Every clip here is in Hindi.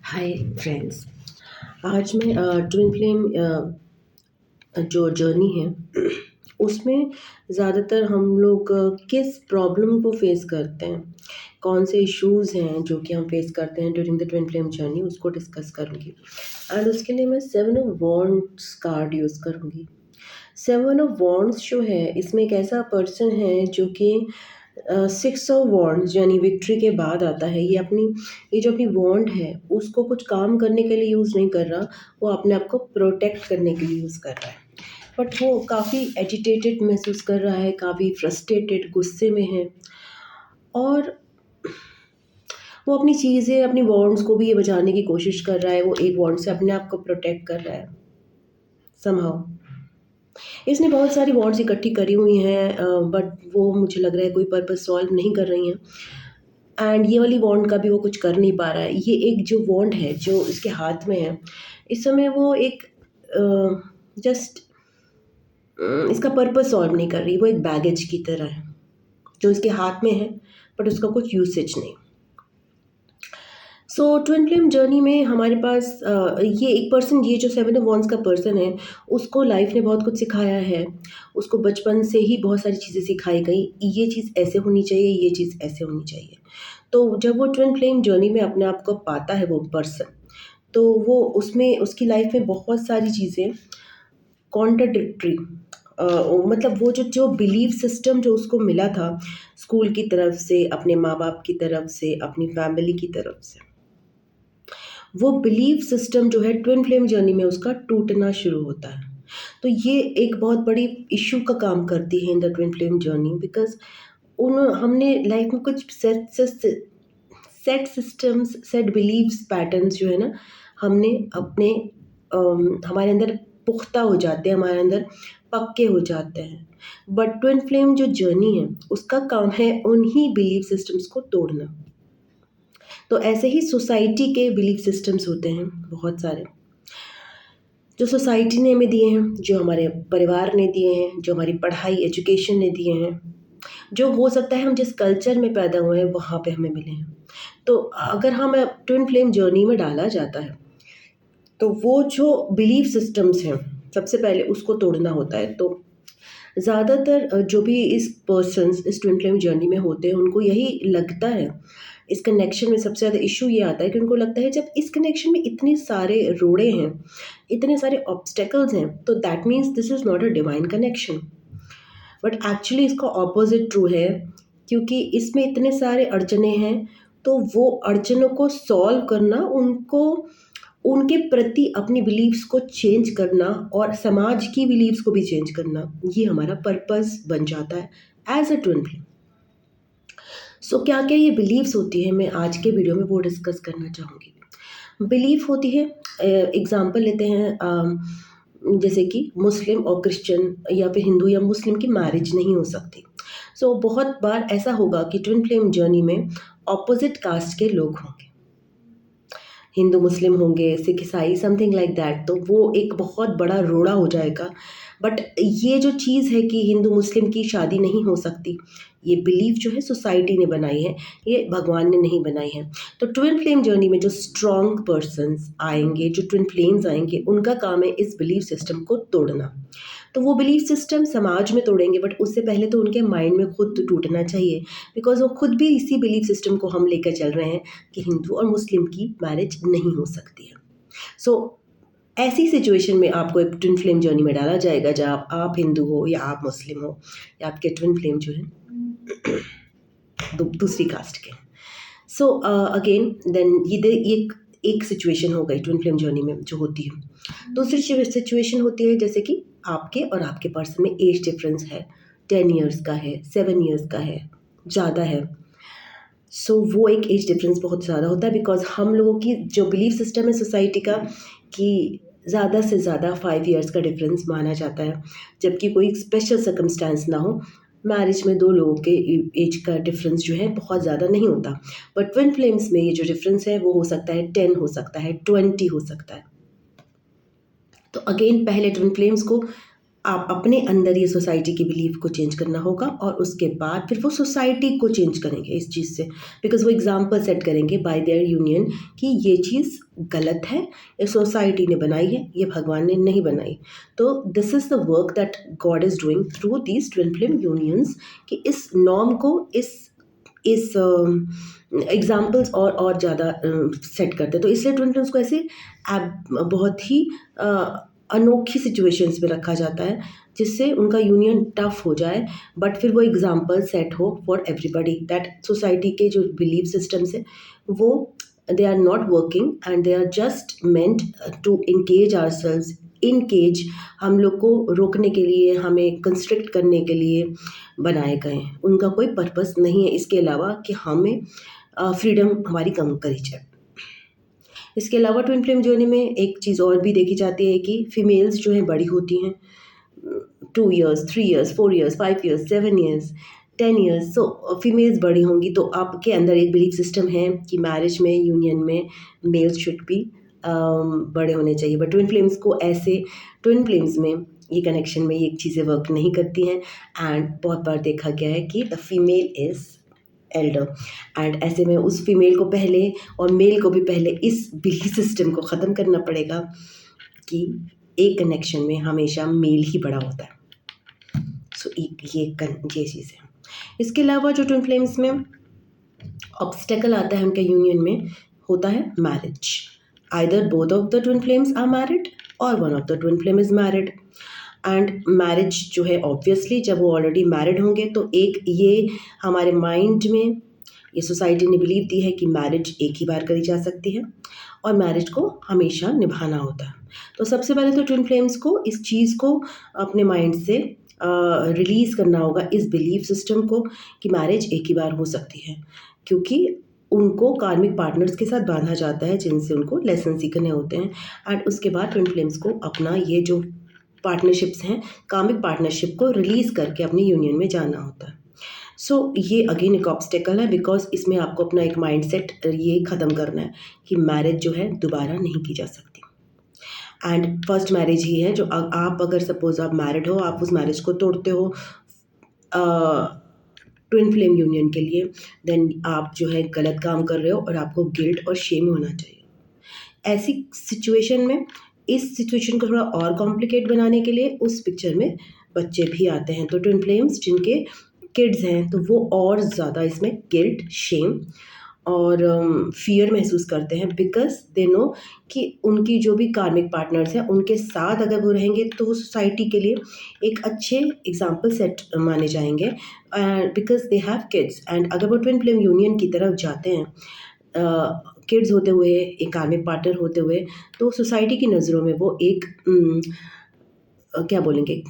Hi friends. आज मैं ट्विन फ्लेम जो जर्नी है उसमें ज़्यादातर हम लोग किस प्रॉब्लम को फेस करते हैं, कौन से इश्यूज़ हैं जो कि हम फेस करते हैं during the twin flame journey, उसको डिस्कस करूँगी। एंड उसके लिए मैं 7 ऑफ वॉन्ड्स कार्ड यूज़ करूँगी। 7 ऑफ वॉन्ड्स जो है, इसमें एक ऐसा पर्सन है जो कि 6 ऑफ वॉन्ड्स यानी विक्ट्री के बाद आता है। ये जो अपनी वॉन्ड है उसको कुछ काम करने के लिए यूज़ नहीं कर रहा, वो अपने आप को प्रोटेक्ट करने के लिए यूज़ कर रहा है। बट वो काफ़ी एजिटेटेड महसूस कर रहा है, काफ़ी फ्रस्ट्रेटेड, गुस्से में है। और वो अपनी चीज़ें, अपनी वॉन्ड्स को भी ये बचाने की कोशिश कर रहा है। वो एक वॉन्ड से अपने आप को प्रोटेक्ट कर रहा है समहाउ। इसने बहुत सारी वॉन्ड्स इकट्ठी करी हुई हैं, बट वो मुझे लग रहा है कोई पर्पस सॉल्व नहीं कर रही हैं। एंड ये वाली वॉन्ड का भी वो कुछ कर नहीं पा रहा है। ये एक जो वॉन्ड है जो इसके हाथ में है, इस समय वो एक जस्ट इसका पर्पस सॉल्व नहीं कर रही। वो एक बैगेज की तरह है जो इसके हाथ में है, बट उसका कुछ यूसेज नहीं। सो ट्विन फ्लेम जर्नी में हमारे पास ये एक पर्सन, ये जो 7 ऑफ वॉन्ड्स का पर्सन है, उसको लाइफ ने बहुत कुछ सिखाया है। उसको बचपन से ही बहुत सारी चीज़ें सिखाई गई, ये चीज़ ऐसे होनी चाहिए, ये चीज़ ऐसे होनी चाहिए। तो जब वो ट्विन फ्लेम जर्नी में अपने आप को पाता है वो पर्सन, तो वो उसमें उसकी लाइफ में बहुत सारी चीज़ें कॉन्ट्राडिक्टरी, मतलब वो जो बिलीफ सिस्टम जो उसको मिला था स्कूल की तरफ से, अपने माँ बाप की तरफ से, अपनी फैमिली की तरफ से, वो बिलीफ सिस्टम जो है ट्विन फ्लेम जर्नी में उसका टूटना शुरू होता है। तो ये एक बहुत बड़ी इश्यू का काम करती है in the twin flame journey, because उन हमने लाइफ में कुछ set systems, set beliefs, patterns जो है ना, हमने अपने हमारे अंदर पुख्ता हो जाते हैं, हमारे अंदर पक्के हो जाते हैं। बट ट्विन फ्लेम जो जर्नी है उसका काम है उन्हीं बिलीफ सिस्टम्स को तोड़ना। तो ऐसे ही सोसाइटी के बिलीफ सिस्टम्स होते हैं बहुत सारे, जो सोसाइटी ने हमें दिए हैं, जो हमारे परिवार ने दिए हैं, जो हमारी पढ़ाई, एजुकेशन ने दिए हैं, जो हो सकता है हम जिस कल्चर में पैदा हुए हैं वहाँ पे हमें मिले हैं। तो अगर हम ट्विन फ्लेम जर्नी में डाला जाता है, तो वो जो बिलीफ सिस्टम्स हैं, सबसे पहले उसको तोड़ना होता है। तो ज़्यादातर जो भी इस ट्विन फ्लेम जर्नी में होते हैं, उनको यही लगता है, इस कनेक्शन में सबसे ज़्यादा इश्यू ये आता है कि उनको लगता है जब इस कनेक्शन में इतने सारे रोड़े हैं, इतने सारे ऑब्स्टेकल्स हैं, तो that means this is not a divine connection. But actually इसका ऑपोजिट ट्रू है, क्योंकि इसमें इतने सारे अड़चने हैं, तो वो अड़चनों को सॉल्व करना, उनको उनके प्रति अपनी बिलीव्स को चेंज करना और समाज की बिलीव्स को भी चेंज करना, ये हमारा पर्पस बन जाता है एज अ ट्विन फ्लेम। सो क्या क्या ये बिलीव्स होती है, मैं आज के वीडियो में वो डिस्कस करना चाहूँगी। बिलीफ होती है, एग्जाम्पल लेते हैं, जैसे कि मुस्लिम और क्रिश्चियन या फिर हिंदू या मुस्लिम की मैरिज नहीं हो सकती। सो बहुत बार ऐसा होगा कि ट्विन फ्लेम जर्नी में ऑपोजिट कास्ट के लोग होंगे, हिंदू मुस्लिम होंगे, सिख ईसाई, समथिंग लाइक दैट। तो वो एक बहुत बड़ा रोड़ा हो जाएगा। बट ये जो चीज़ है कि हिंदू मुस्लिम की शादी नहीं हो सकती, ये बिलीफ जो है सोसाइटी ने बनाई है, ये भगवान ने नहीं बनाई है। तो ट्विन फ्लेम जर्नी में जो स्ट्रॉन्ग पर्सन्स आएंगे, जो ट्विन फ्लेम्स आएंगे, उनका काम है इस बिलीफ सिस्टम को तोड़ना। तो वो बिलीफ सिस्टम समाज में तोड़ेंगे, बट उससे पहले तो उनके माइंड में खुद टूटना चाहिए, बिकॉज वो खुद भी इसी बिलीफ सिस्टम को हम लेकर चल रहे हैं कि हिंदू और मुस्लिम की मैरिज नहीं हो सकती है। सो ऐसी सिचुएशन में आपको एक ट्विन फ्लेम जर्नी में डाला जाएगा, जहाँ आप हिंदू हो या आप मुस्लिम हो, या आपके ट्विन फ्लेम जो है दूसरी कास्ट के। सो अगेन देन ये एक सिचुएशन हो गई ट्विन फ्लेम जर्नी में जो होती है। दूसरी सिचुएशन होती है जैसे कि आपके और आपके पर्सन में एज डिफरेंस है, 10 ईयर्स का है, 7 ईयर्स का है, ज़्यादा है। सो वो एक एज डिफरेंस बहुत ज़्यादा होता है, बिकॉज हम लोगों की जो बिलीफ सिस्टम है सोसाइटी का, कि ज़्यादा से ज़्यादा 5 ईयर्स का डिफरेंस माना जाता है, जबकि कोई स्पेशल सर्कमस्टांस ना हो, मैरिज में 2 लोगों के एज का डिफरेंस जो है बहुत ज़्यादा नहीं होता। बट ट्विन फ्लेम्स में ये जो डिफरेंस है वो हो सकता है 10, हो सकता है 20, हो सकता है। तो अगेन पहले ट्विन फ्लेम्स को आप अपने अंदर ये सोसाइटी की बिलीफ को चेंज करना होगा और उसके बाद फिर वो सोसाइटी को चेंज करेंगे इस चीज़ से, बिकॉज वो एग्जाम्पल सेट करेंगे बाय देयर यूनियन कि ये चीज़ गलत है, ये सोसाइटी ने बनाई है, ये भगवान ने नहीं बनाई। तो this is the work that God is doing through these twin flame unions, कि इस नॉर्म को इस एग्जाम्पल्स और ज़्यादा सेट करते हैं। तो इसलिए ट्विन फ्लेम्स को ऐसे बहुत ही अनोखी सिचुएशंस में रखा जाता है, जिससे उनका यूनियन टफ हो जाए, बट फिर वो एग्जाम्पल सेट हो फॉर एवरीबडी दैट सोसाइटी के जो बिलीफ सिस्टम्स हैं वो they are not working and they are just meant to encage ourselves in cage, हम लोग को रोकने के लिए, हमें कंस्ट्रिक्ट करने के लिए बनाए गए हैं। उनका कोई पर्पस नहीं है इसके अलावा कि हमें फ्रीडम हमारी कम करी जाए। इसके अलावा ट्विन फ्लेम जर्नी में एक चीज़ और भी देखी जाती है कि फीमेल्स जो हैं बड़ी होती हैं 2 years, 3 years, 4 years, 5 years, 7 years, 10 years. So females बड़ी होंगी तो आपके अंदर एक बिलीफ सिस्टम है कि मैरिज में, यूनियन में मेल्स शुड बी बड़े होने चाहिए। बट ट्विन फ्लेम्स को ऐसे ट्विन फ्लेम्स में ये कनेक्शन में ये चीज़ें वर्क नहीं करती हैं एंड बहुत बार देखा गया है कि the female is Elder and ऐसे में उस फीमेल को पहले और मेल को भी पहले इस बिलीफ सिस्टम को ख़त्म करना पड़ेगा कि एक कनेक्शन में हमेशा मेल ही बड़ा होता है। सो ये चीज़ है। इसके अलावा जो ट्विन फ्लेम्स में ऑब्स्टेकल आता है उनके यूनियन में होता है marriage. Either both of the twin flames are married और one of the twin flame is married and marriage जो है ऑब्वियसली जब वो ऑलरेडी मैरिड होंगे तो एक ये हमारे माइंड में ये सोसाइटी ने बिलीव दी है कि मैरिज एक ही बार करी जा सकती है और मैरिज को हमेशा निभाना होता है। तो सबसे पहले तो ट्विन फ्लेम्स को इस चीज़ को अपने माइंड से रिलीज़ करना होगा, इस बिलीफ सिस्टम को कि मैरिज एक ही बार हो सकती है, क्योंकि उनको कार्मिक पार्टनर्स के साथ बांधा जाता है जिनसे उनको लेसन सीखने होते हैं एंड उसके बाद ट्विन फ्लेम्स को अपना ये जो पार्टनरशिप्स हैं, कार्मिक पार्टनरशिप को रिलीज़ करके अपनी यूनियन में जाना होता है। सो ये अगेन एक ऑब्स्टेकल है बिकॉज इसमें आपको अपना एक माइंडसेट ये ख़त्म करना है कि मैरिज जो है दोबारा नहीं की जा सकती एंड फर्स्ट मैरिज ही है जो आप अगर सपोज आप मैरिड हो, आप उस मैरिज को तोड़ते हो ट्विन फ्लेम यूनियन के लिए, देन आप जो है गलत काम कर रहे हो और आपको गिल्ट और शेम होना चाहिए। ऐसी सिचुएशन में इस सिचुएशन को थोड़ा और कॉम्प्लिकेट बनाने के लिए उस पिक्चर में बच्चे भी आते हैं। तो ट्विन फ्लेम्स जिनके किड्स हैं तो वो और ज़्यादा इसमें गिल्ट, शेम और फियर महसूस करते हैं बिकॉज दे नो कि उनकी जो भी कार्मिक पार्टनर्स हैं उनके साथ अगर वो रहेंगे तो वो सोसाइटी के लिए एक अच्छे एग्जाम्पल सेट माने जाएंगे because they have kids and अगर वो ट्विन फ्लेम यूनियन की तरफ जाते हैं किड्स होते हुए, एक कार्मिक पार्टनर होते हुए, तो सोसाइटी की नज़रों में वो एक क्या बोलेंगे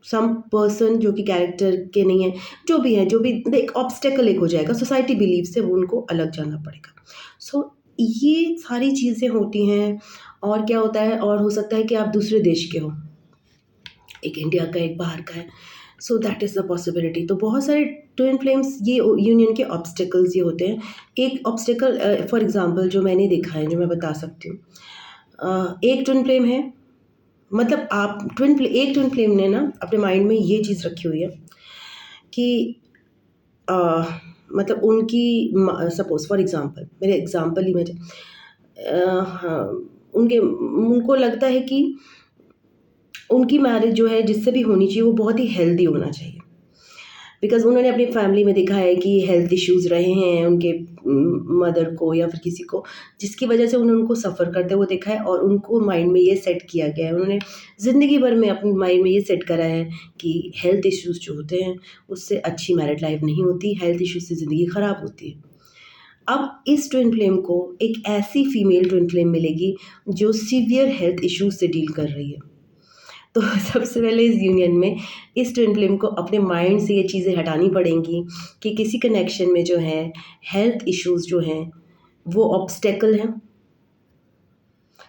सम पर्सन जो कि कैरेक्टर के नहीं है, जो भी है, जो भी एक ऑब्स्टेकल एक हो जाएगा सोसाइटी बिलीव से, वो उनको अलग जाना पड़ेगा। सो ये सारी चीज़ें होती हैं और क्या होता है और हो सकता है कि आप दूसरे देश के हो, एक इंडिया का एक बाहर का है, so that is the possibility. तो बहुत सारे ट्विन फ्लेम्स ये यूनियन के ऑब्स्टेकल्स ये होते हैं। एक ऑब्स्टेकल फॉर एग्जांपल जो मैंने देखा है, जो मैं बता सकती हूँ, एक ट्विन फ्लेम है, मतलब एक ट्विन फ्लेम ने ना अपने माइंड में ये चीज़ रखी हुई है कि अ, मतलब उनकी सपोज फॉर एग्जांपल, मेरे एग्जांपल ही में हाँ, उनको लगता है कि उनकी मैरिज जो है जिससे भी होनी चाहिए वो बहुत ही हेल्दी होना चाहिए बिकॉज़ उन्होंने अपनी फैमिली में देखा है कि हेल्थ इश्यूज़ रहे हैं उनके मदर को या फिर किसी को, जिसकी वजह से उन्होंने उनको सफ़र करते हुए देखा है और उनको माइंड में ये सेट किया गया है। उन्होंने ज़िंदगी भर में अपने माइंड में ये सेट करा है कि हेल्थ इश्यूज़ जो होते हैं उससे अच्छी मैरिड लाइफ़ नहीं होती, हेल्थ इश्यूज़ से ज़िंदगी ख़राब होती है। अब इस ट्विन फ्लेम को एक ऐसी फीमेल ट्विन फ्लेम मिलेगी जो सीवियर हेल्थ इश्यूज़ से डील कर रही है। तो सबसे पहले इस यूनियन में इस ट्विन फ्लेम को अपने माइंड से ये चीज़ें हटानी पड़ेंगी कि किसी कनेक्शन में जो है हेल्थ इश्यूज़ जो हैं वो ऑब्स्टेकल हैं।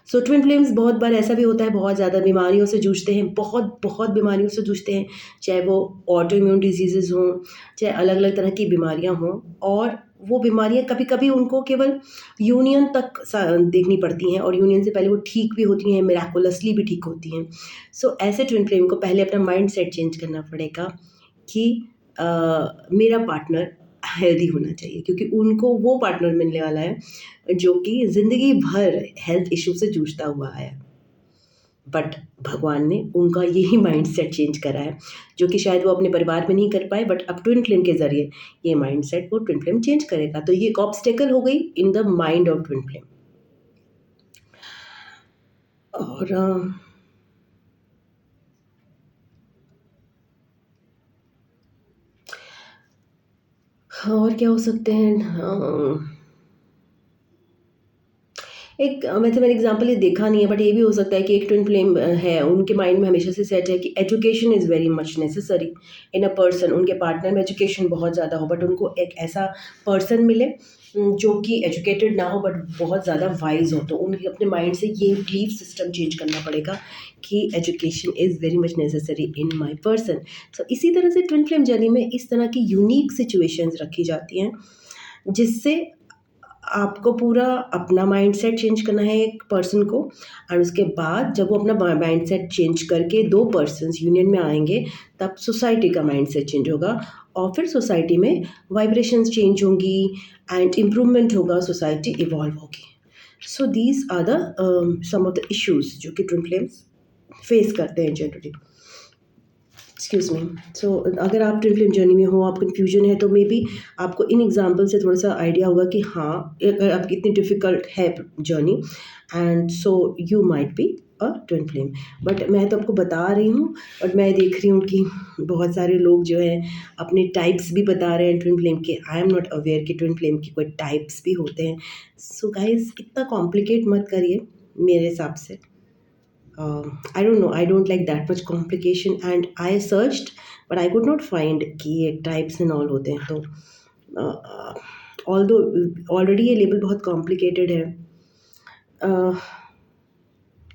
सो ट्विन फ्लेम्स बहुत बार ऐसा भी होता है, बहुत ज़्यादा बीमारियों से जूझते हैं, बहुत बहुत बीमारियों से जूझते हैं, चाहे वो ऑटो इम्यून डिजीज़ेज़ हों, चाहे अलग अलग तरह की बीमारियां हों। और वो बीमारियां कभी कभी उनको केवल यूनियन तक देखनी पड़ती हैं, और यूनियन से पहले वो ठीक भी होती हैं, मिराकुलसली भी ठीक होती हैं। सो ऐसे ट्विन फ्लेम को पहले अपना माइंड सेट चेंज करना पड़ेगा कि अ, मेरा पार्टनर हेल्दी होना चाहिए, क्योंकि उनको वो पार्टनर मिलने वाला है जो कि ज़िंदगी भर हेल्थ इश्यू से जूझता हुआ आया है। बट भगवान ने उनका यही माइंडसेट चेंज करा है, जो कि शायद वो अपने परिवार में नहीं कर पाए, बट अब ट्विन फ्लेम के ज़रिए ये माइंडसेट वो ट्विन फ्लेम चेंज करेगा। तो ये एक ऑब्स्टेकल हो गई in the mind of twin flame. और और क्या हो सकते हैं? एक वैसे मैंने एग्जांपल ये देखा नहीं है, बट ये भी हो सकता है कि एक ट्विन फ्लेम है, उनके माइंड में हमेशा से सेट है कि education is very much necessary in a person. उनके पार्टनर में एजुकेशन बहुत ज़्यादा हो, बट उनको एक ऐसा पर्सन मिले जो कि एजुकेटेड ना हो बट बहुत ज़्यादा वाइज हो। तो उनके अपने माइंड से ये बिलीफ सिस्टम चेंज करना पड़ेगा कि education is very much necessary in my person. तो इसी तरह से ट्विन फ्लेम जर्नी में इस तरह की यूनिक सिचुएशंस रखी जाती हैं, जिससे आपको पूरा अपना माइंडसेट चेंज करना है एक पर्सन को। और उसके बाद जब वो अपना माइंडसेट चेंज करके 2 पर्सन्स यूनियन में आएँगे, तब सोसाइटी का माइंडसेट चेंज होगा, और फिर सोसाइटी में वाइब्रेशंस चेंज होंगी एंड इम्प्रूवमेंट होगा, सोसाइटी इवॉल्व होगी। So these are the some of the issues जो कि ट्विन फ्लेम्स फेस करते हैं जनरली। Excuse me. सो अगर आप ट्विन फ्लेम जर्नी में हो, आप कन्फ्यूजन है, तो मे बी आपको इन एग्जांपल से थोड़ा-सा आइडिया होगा कि हाँ, अगर आपकी इतनी डिफ़िकल्ट है journey, and so you might be a twin flame. But मैं तो आपको बता रही हूँ, बट मैं देख रही हूँ कि बहुत सारे लोग जो हैं अपने टाइप्स भी बता रहे हैं ट्विन फ्लेम के। आई एम नॉट अवेयर कि ट्विन फ्लेम के कोई टाइप्स भी होते हैं। सो गाइज़, इतना कॉम्प्लिकेट मत करिए मेरे हिसाब से। I don't know. I don't like that much complication, and I searched, but I could not find कि ये types and all होते हैं। तो although already ये label बहुत complicated है,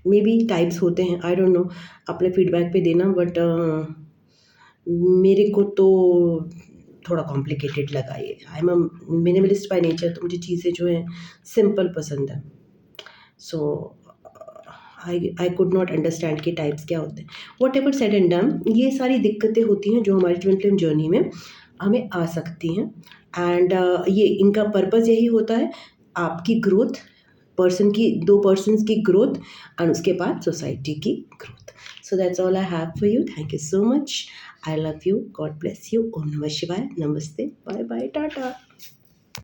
मे बी टाइप्स होते हैं, आई डोंट नो। अपने फीडबैक पे देना, बट मेरे को तो थोड़ा कॉम्प्लिकेटेड लगा ये। I am a minimalist by nature, तो मुझे चीज़ें जो हैं सिंपल पसंद है। सो आई कुड नॉट अंडरस्टैंड कि टाइप्स क्या होते हैं। What ever said and done, ये सारी दिक्कतें होती हैं जो हमारी ट्विन फ्लेम जर्नी में हमें आ सकती हैं। एंड ये इनका पर्पज़ यही होता है, आपकी ग्रोथ, पर्सन की, 2 पर्सन्स की ग्रोथ, एंड उसके बाद सोसाइटी की growth. So that's all I have for you. Thank you so much. I love you. God bless you. ओम नमः शिवाय। नमस्ते। Bye bye. टाटा।